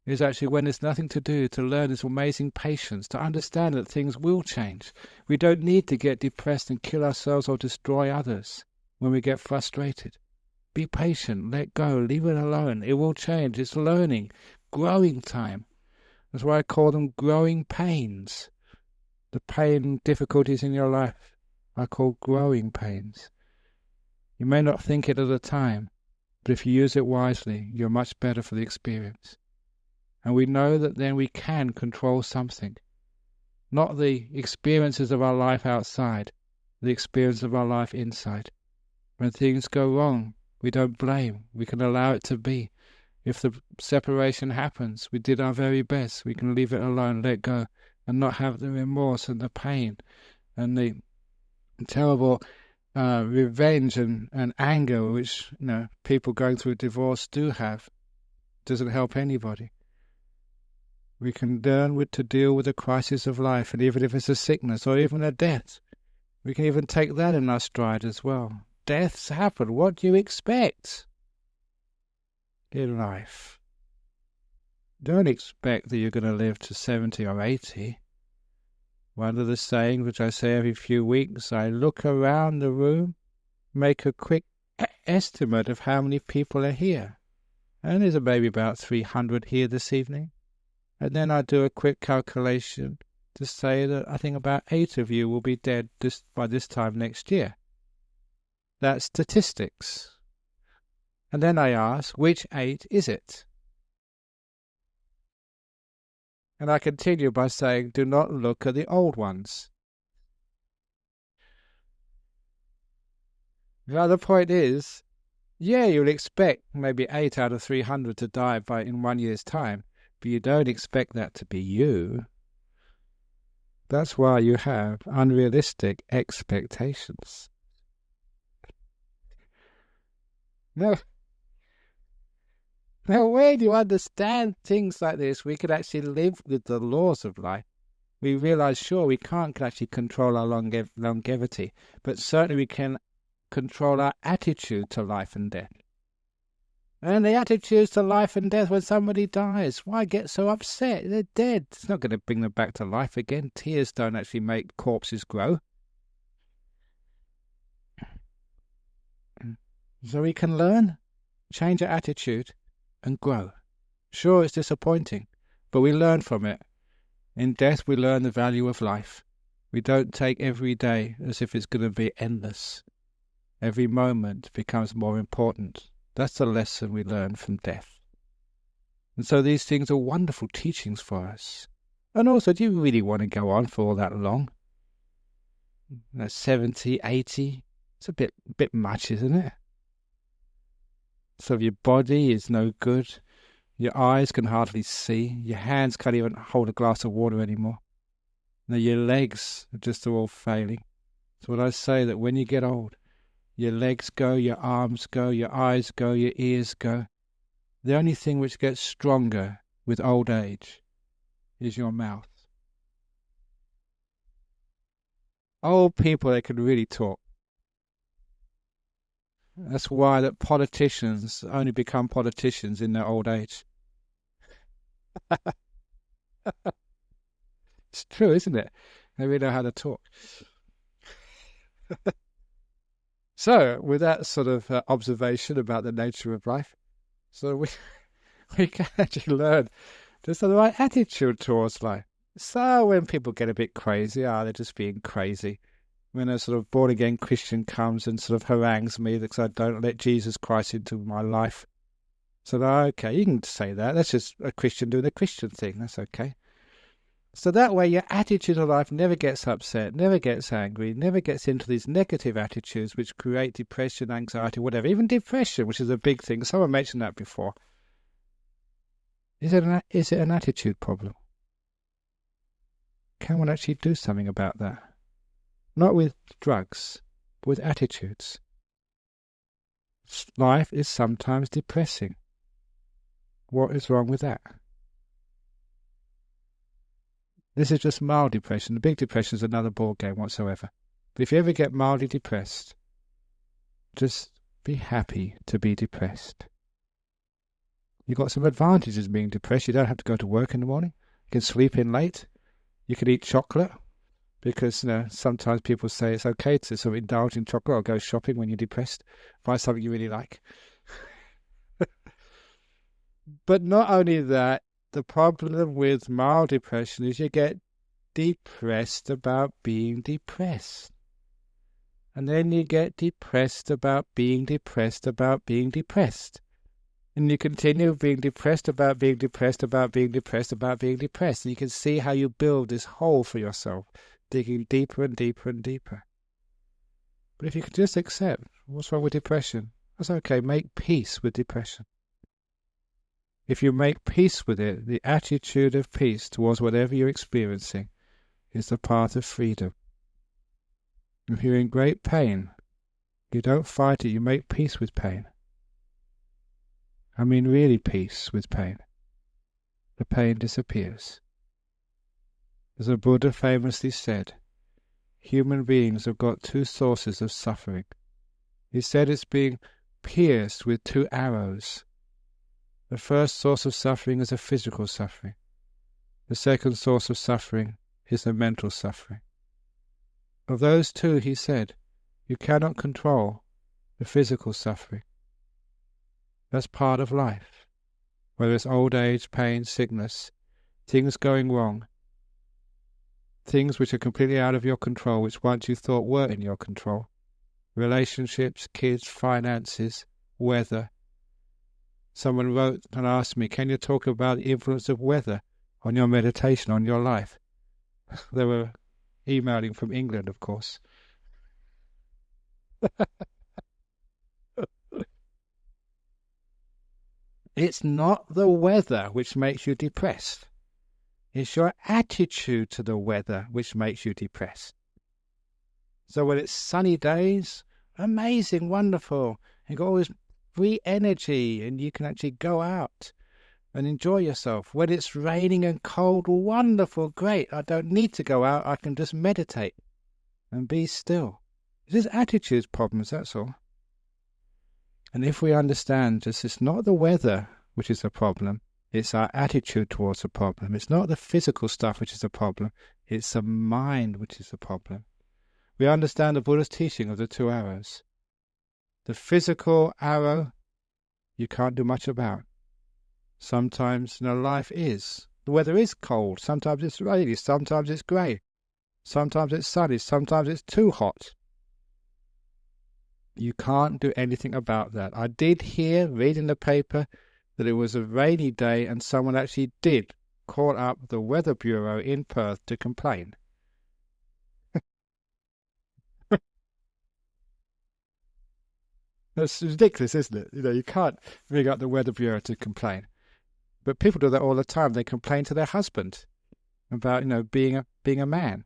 is actually when there's nothing to do, to learn this amazing patience, to understand that things will change. We don't need to get depressed and kill ourselves or destroy others when we get frustrated. Be patient, let go, leave it alone. It will change. It's learning, growing time. That's why I call them growing pains. The pain difficulties in your life are called growing pains. You may not think it at the time, But if you use it wisely, you're much better for the experience. And we know that then we can control something. Not the experiences of our life outside, the experience of our life inside. When things go wrong, we don't blame. We can allow it to be. If the separation happens, we did our very best. We can leave it alone, let go, and not have the remorse and the pain and the terrible revenge and anger which people going through a divorce do have. Doesn't help anybody. We can learn to deal with the crisis of life, and even if it's a sickness or even a death, we can even take that in our stride as well. Deaths happen. What do you expect in life? Don't expect that you're going to live to 70 or 80. One of the sayings which I say every few weeks, I look around the room, make a quick estimate of how many people are here. And there's maybe about 300 here this evening. And then I do a quick calculation to say that I think about 8 of you will be dead by this time next year. That's statistics. And then I ask, which 8 is it? And I continue by saying, do not look at the old ones. The other point is, you'll expect maybe 8 out of 300 to die in 1 year's time, but you don't expect that to be you. That's why you have unrealistic expectations. Now, when you understand things like this, we can actually live with the laws of life. We realize, sure, we can't actually control our longevity, but certainly we can control our attitude to life and death. And the attitudes to life and death when somebody dies, why get so upset? They're dead. It's not going to bring them back to life again. Tears don't actually make corpses grow. So we can learn, change our attitude, and grow. Sure, it's disappointing, but we learn from it. In death, we learn the value of life. We don't take every day as if it's going to be endless. Every moment becomes more important. That's the lesson we learn from death. And so these things are wonderful teachings for us. And also, do you really want to go on for all that long? 70, 80? It's a bit much, isn't it? So your body is no good. Your eyes can hardly see. Your hands can't even hold a glass of water anymore. Now your legs are just all failing. So when I say that when you get old, your legs go, your arms go, your eyes go, your ears go. The only thing which gets stronger with old age is your mouth. Old people, they can really talk. That's why that politicians only become politicians in their old age. It's true, isn't it? They really know how to talk. So, with that sort of observation about the nature of life, so we can actually learn just the right attitude towards life. So when people get a bit crazy, they're just being crazy. When a sort of born-again Christian comes and sort of harangues me because I don't let Jesus Christ into my life. So, okay, you can say that. That's just a Christian doing a Christian thing. That's okay. So that way your attitude to life never gets upset, never gets angry, never gets into these negative attitudes which create depression, anxiety, whatever. Even depression, which is a big thing. Someone mentioned that before. Is it an attitude problem? Can one actually do something about that? Not with drugs, but with attitudes. Life is sometimes depressing. What is wrong with that? This is just mild depression. The big depression is another ball game whatsoever. But if you ever get mildly depressed, just be happy to be depressed. You've got some advantages in being depressed. You don't have to go to work in the morning. You can sleep in late. You can eat chocolate. Because sometimes people say it's okay to sort of indulge in chocolate or go shopping when you're depressed. Buy something you really like. But not only that, the problem with mild depression is you get depressed about being depressed. And then you get depressed about being depressed about being depressed. And you continue being depressed about being depressed about being depressed about being depressed. And you can see how you build this hole for yourself, digging deeper and deeper and deeper. But if you can just accept what's wrong with depression, that's okay. Make peace with depression. If you make peace with it, the attitude of peace towards whatever you're experiencing is the path of freedom. If you're in great pain, you don't fight it, you make peace with pain. I mean really peace with pain. The pain disappears. As the Buddha famously said, human beings have got two sources of suffering. He said it's being pierced with two arrows. The first source of suffering is a physical suffering. The second source of suffering is the mental suffering. Of those two, he said, you cannot control the physical suffering. That's part of life. Whether it's old age, pain, sickness, things going wrong, things which are completely out of your control, which once you thought were in your control. Relationships, kids, finances, weather. Someone wrote and asked me, can you talk about the influence of weather on your meditation, on your life? They were emailing from England, of course. It's not the weather which makes you depressed. It's your attitude to the weather which makes you depressed. So when it's sunny days, amazing, wonderful. You've got all this free energy and you can actually go out and enjoy yourself. When it's raining and cold, wonderful, great. I don't need to go out. I can just meditate and be still. It's just attitude problems, that's all. And if we understand just it's not the weather which is a problem, it's our attitude towards the problem. It's not the physical stuff which is a problem, it's the mind which is the problem. We understand the Buddha's teaching of the two arrows. The physical arrow you can't do much about. Sometimes, life is. The weather is cold, sometimes it's rainy, sometimes it's grey, sometimes it's sunny, sometimes it's too hot. You can't do anything about that. I did hear, read in the paper, that it was a rainy day and someone actually did call up the Weather Bureau in Perth to complain. That's ridiculous, isn't it? You can't ring up the Weather Bureau to complain. But people do that all the time. They complain to their husband about, being a man.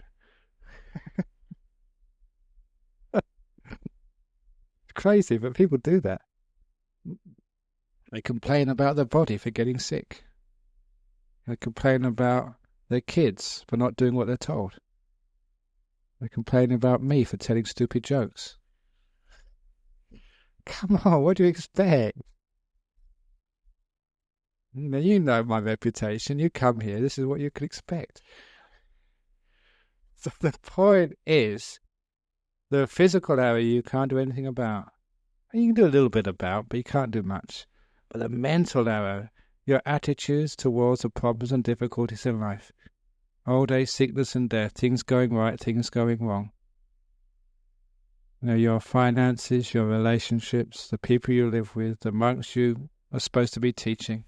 It's crazy, but people do that. They complain about their body for getting sick. They complain about their kids for not doing what they're told. They complain about me for telling stupid jokes. Come on, what do you expect? You know my reputation. You come here, this is what you could expect. So the point is, the physical area you can't do anything about. You can do a little bit about, but you can't do much. But the mental area, your attitudes towards the problems and difficulties in life, old age, sickness and death, things going right, things going wrong. Your finances, your relationships, the people you live with, the monks you are supposed to be teaching,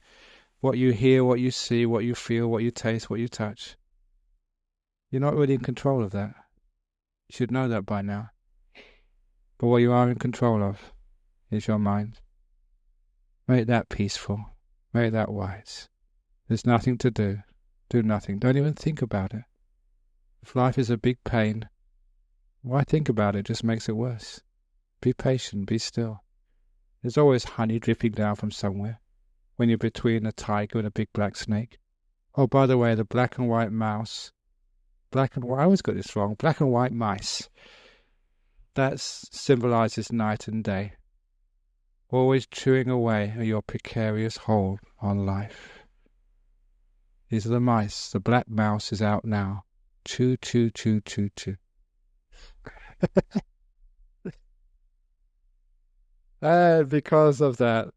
what you hear, what you see, what you feel, what you taste, what you touch. You're not really in control of that. You should know that by now. But what you are in control of is your mind. Make that peaceful. Make that wise. There's nothing to do. Do nothing. Don't even think about it. If life is a big pain, why think about it? It just makes it worse. Be patient. Be still. There's always honey dripping down from somewhere when you're between a tiger and a big black snake. Oh, by the way, the black and white mouse. I always got this wrong. Black and white mice. That symbolizes night and day. Always chewing away at your precarious hold on life. These are the mice. The black mouse is out now. Chew, chew, chew, chew, chew. And because of that,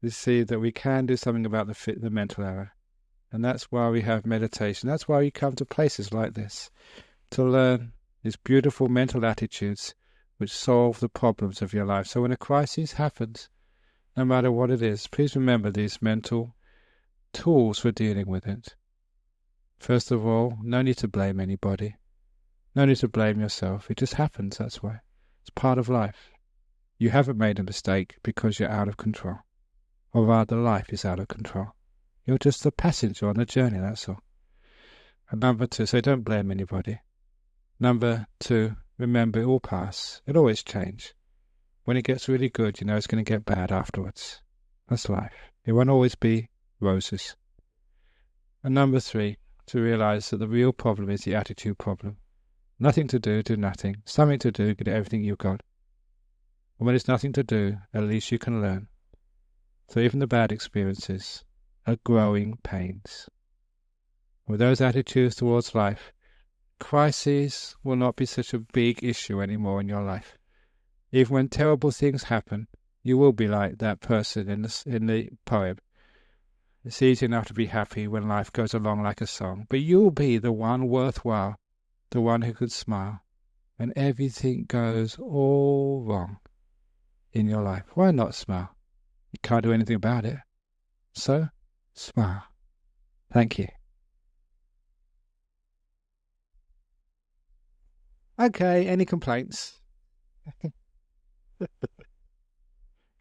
you see that we can do something about the mental error. And that's why we have meditation. That's why we come to places like this, to learn these beautiful mental attitudes which solve the problems of your life. So when a crisis happens, no matter what it is, please remember these mental tools for dealing with it. First of all, no need to blame anybody. No need to blame yourself. It just happens, that's why. It's part of life. You haven't made a mistake because you're out of control. Or rather, life is out of control. You're just a passenger on the journey, that's all. And number two, so don't blame anybody. Number two, remember it will pass. It'll always change. When it gets really good, you know it's going to get bad afterwards. That's life. It won't always be roses. And number three, to realize that the real problem is the attitude problem. Nothing to do nothing. Something to do, get everything you've got. And when there's nothing to do, at least you can learn. So even the bad experiences are growing pains. With those attitudes towards life, crises will not be such a big issue anymore in your life. Even when terrible things happen, you will be like that person in the poem. It's easy enough to be happy when life goes along like a song, but you'll be the one worthwhile, the one who could smile, when everything goes all wrong in your life. Why not smile? You can't do anything about it. So, smile. Thank you. Okay, any complaints?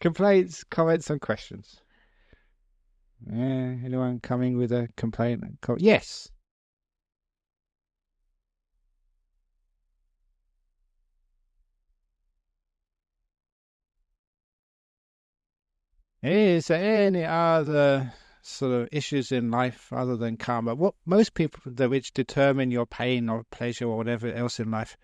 Complaints, comments, and questions? Anyone coming with a complaint? Yes. Is there any other sort of issues in life other than karma? What most people which determine your pain or pleasure or whatever else in life,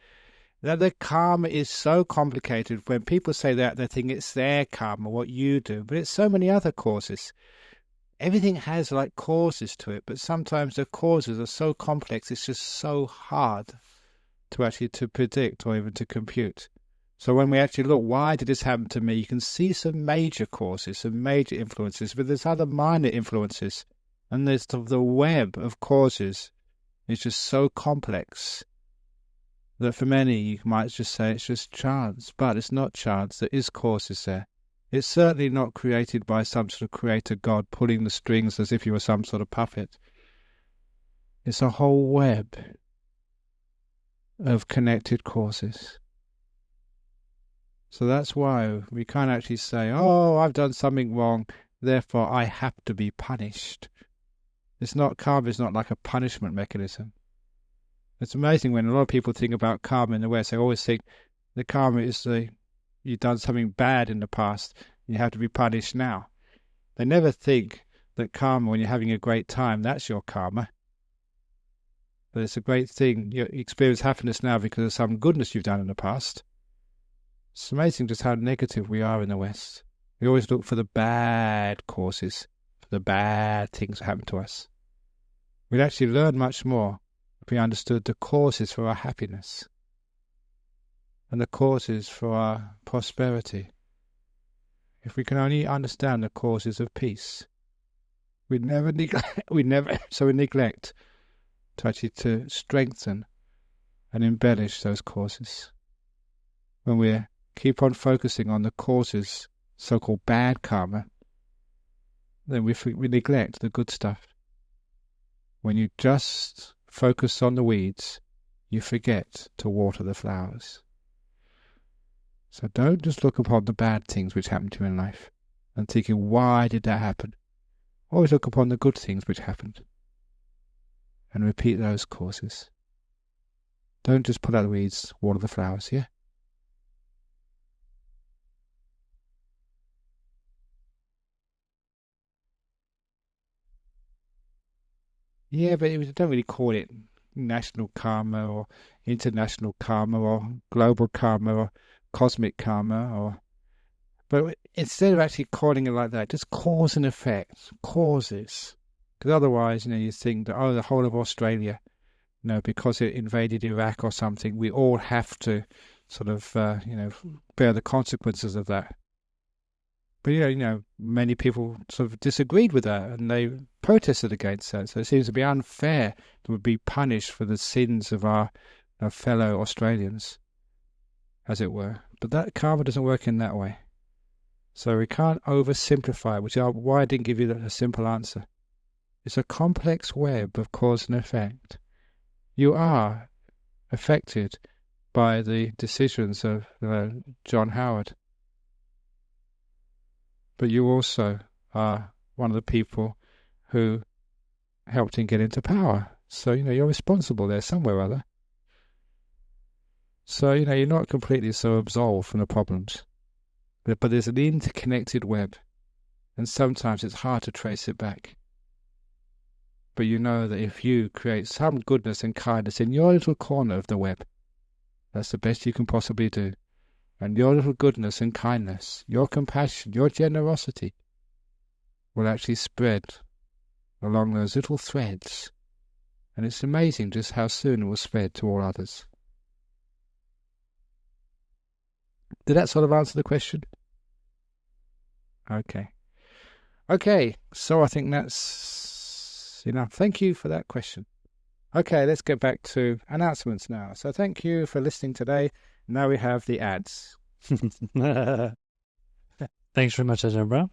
that the karma is so complicated. When people say that, they think it's their karma, what you do, but it's so many other causes. Everything has like causes to it, but sometimes the causes are so complex, it's just so hard to actually to predict or even to compute. So when we actually look, why did this happen to me? You can see some major causes, some major influences, but there's other minor influences. And there's the web of causes is just so complex that for many you might just say it's just chance. But it's not chance. There is causes there. It's certainly not created by some sort of creator God pulling the strings as if you were some sort of puppet. It's a whole web of connected causes. So that's why we can't actually say, oh, I've done something wrong, therefore I have to be punished. It's not, karma is not like a punishment mechanism. It's amazing when a lot of people think about karma in the West, they always think the karma is you've done something bad in the past, you have to be punished now. They never think that karma, when you're having a great time, that's your karma. But it's a great thing. You experience happiness now because of some goodness you've done in the past. It's amazing just how negative we are in the West. We always look for the bad causes, for the bad things that happen to us. We'd actually learn much more if we understood the causes for our happiness and the causes for our prosperity. If we can only understand the causes of peace, we neglect to actually to strengthen and embellish those causes. When we keep on focusing on the causes, so-called bad karma, then we neglect the good stuff. When you just focus on the weeds, you forget to water the flowers. So don't just look upon the bad things which happen to you in life and thinking, why did that happen? Always look upon the good things which happened and repeat those causes. Don't just pull out the weeds, water the flowers, yeah? Yeah, but we don't really call it national karma or international karma or global karma or cosmic karma, but instead of actually calling it like that, just cause and effect, causes. Because otherwise, you think that, the whole of Australia, because it invaded Iraq or something, we all have to sort of, bear the consequences of that. But, many people sort of disagreed with that and they protested against that. So it seems to be unfair to be punished for the sins of our fellow Australians. as it were. But that karma doesn't work in that way. So we can't oversimplify it, which is why I didn't give you a simple answer. It's a complex web of cause and effect. You are affected by the decisions of John Howard. But you also are one of the people who helped him get into power. So, you're responsible there somewhere or other. So, you're not completely so absolved from the problems. But there's an interconnected web. And sometimes it's hard to trace it back. But you know that if you create some goodness and kindness in your little corner of the web, that's the best you can possibly do. And your little goodness and kindness, your compassion, your generosity will actually spread along those little threads. And it's amazing just how soon it will spread to all others. Did that sort of answer the question? Okay, so I think that's enough. Thank you for that question. Okay, let's get back to announcements now. So thank you for listening today. Now we have the ads. Thanks very much, Ajahn Brahm.